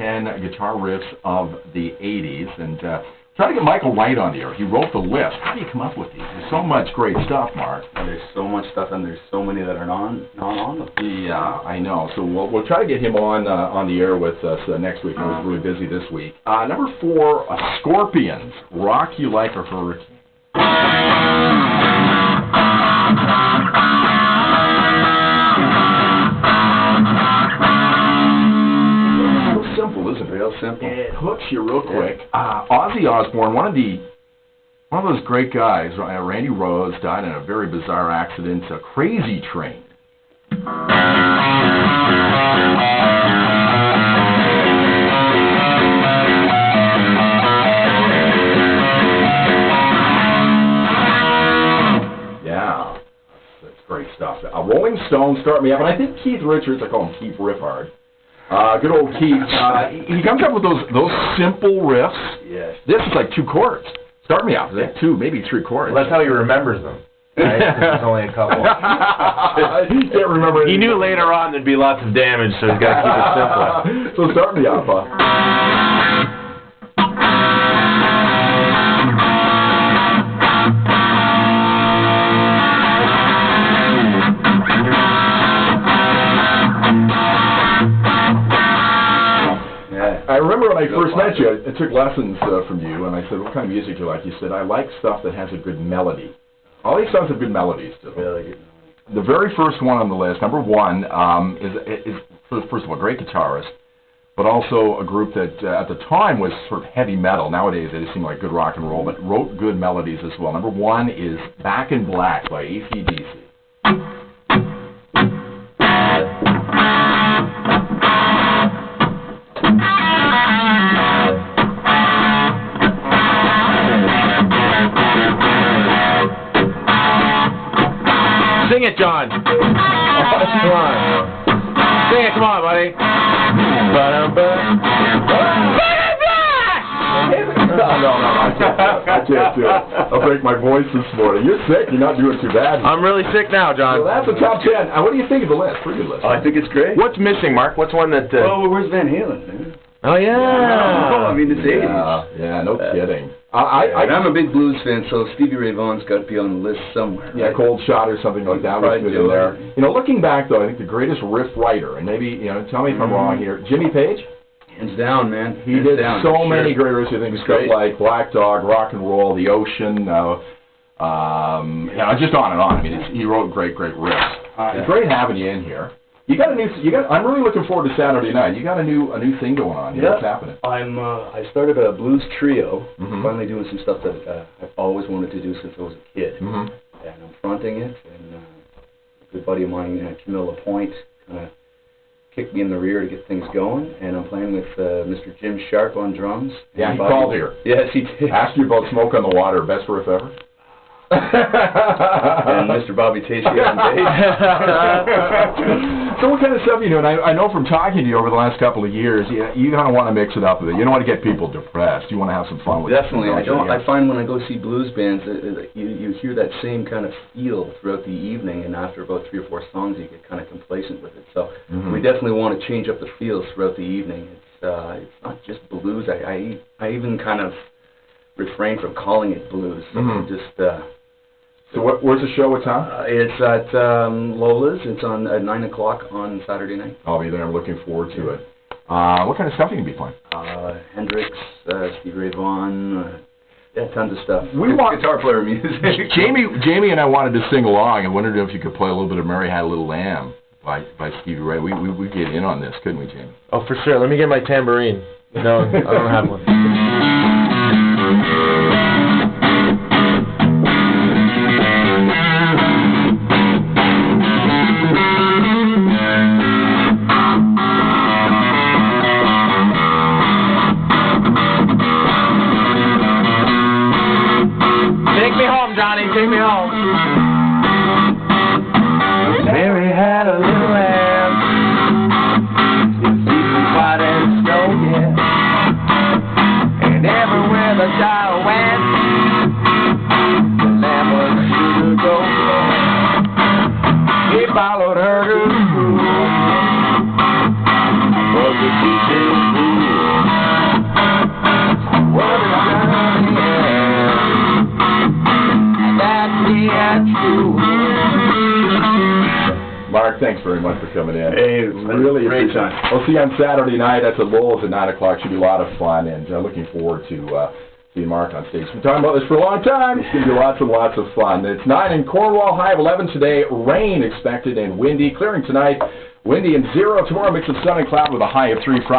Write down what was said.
10 guitar riffs of the 80s, and try to get Michael Wright on the air. He wrote the list. How do you come up with these? There's so much great stuff, Mark. And there's so much stuff, and there's so many that are not on them. Yeah, I know. So we'll try to get him on the air with us next week. I was really busy this week. Number 4, Scorpions, Rock You Like a Hurricane. Simple, isn't it? Real simple. It hooks you real quick. Ozzy Osbourne, one of those great guys, Randy Rhoads, died in a very bizarre accident, a Crazy Train. Yeah, that's great stuff. Rolling Stones, Start Me Up, and I think Keith Richards, I call him Keith Riffhard. Good old Keith. He comes up with those simple riffs. Yes. This is like 2 chords. Start Me Up. Like 2, maybe 3 chords. Well, that's how he remembers them. Right? There's only a couple. He can't remember. He knew later on there'd be lots of damage, so he's got to keep it simple. So Start Me Up. I remember when I first met you, I took lessons from you, and I said, what kind of music do you like? You said, I like stuff that has a good melody. All these songs have good melodies to them. Really good. The very first one on the list, number 1, is first of all, a great guitarist, but also a group that at the time was sort of heavy metal. Nowadays, they just seem like good rock and roll, but wrote good melodies as well. Number 1 is Back in Black by AC/DC. Sing it, John. Come on. Sing it, come on, buddy. No, I can't do it. I'll break my voice this morning. You're sick. You're not doing too bad. I'm really sick now, John. So that's the top 10. What do you think of the list? Pretty good list. Oh, I think it's great. What's missing, Mark? What's one that... Oh, where's Van Halen, man? Oh, yeah. No, I mean, it's 80s. Yeah, no kidding. I'm a big blues fan, so Stevie Ray Vaughan's got to be on the list somewhere. Yeah, right? Cold Shot or something like that was good in there. You know, looking back, though, I think the greatest riff writer, and maybe, tell me if I'm wrong here, Jimmy Page? Hands down, man. He did so many great riffs. I think stuff like Black Dog, Rock and Roll, The Ocean, just on and on. I mean, he wrote great riffs. It's great having you in here. I'm really looking forward to Saturday night. You got a new thing going on here. What's happening? I started a blues trio. Finally doing some stuff that I've always wanted to do since I was a kid. And I'm fronting it. And a good buddy of mine, Camille Lapointe, kind of kicked me in the rear to get things going. And I'm playing with Mr. Jim Sharp on drums. Yeah, he called here. Yes, he did. Asked you about Smoke on the Water, best riff ever. And Mr. Bobby Tasty on bass. So what kind of stuff you do? And I know from talking to you over the last couple of years, you kind of want to mix it up a bit. You don't want to get people depressed. You want to have some fun with it. Definitely. I find when I go see blues bands, you hear that same kind of feel throughout the evening, and after about 3 or 4 songs, you get kind of complacent with it. So we definitely want to change up the feels throughout the evening. It's not just blues. I even kind of refrain from calling it blues. So where's the show? What time? It's at Lola's. It's on at 9 o'clock on Saturday night. I'll be there. I'm looking forward to it. What kind of stuff are you going to be playing? Hendrix, Stevie Ray Vaughan, tons of stuff. We want guitar player music. Jamie and I wanted to sing along and wondered if you could play a little bit of Mary Had a Little Lamb by Stevie Ray. We get in on this, couldn't we, Jamie? Oh, for sure. Let me get my tambourine. No, I don't have one. Take me home, Johnny. Take me home. Mary had a little lamb. It was deep and white and snow, yeah. at school. Mark, thanks very much for coming in. Hey, really great appreciate time. it. We'll see you on Saturday night. That's at Lowell's at 9 o'clock. Should be a lot of fun, and looking forward to seeing Mark on stage. We've been talking about this for a long time. It's going to be lots and lots of fun. It's 9 in Cornwall, high of 11 today. Rain expected and windy. Clearing tonight. Windy and 0 tomorrow. Mix of sun and cloud with a high of 3.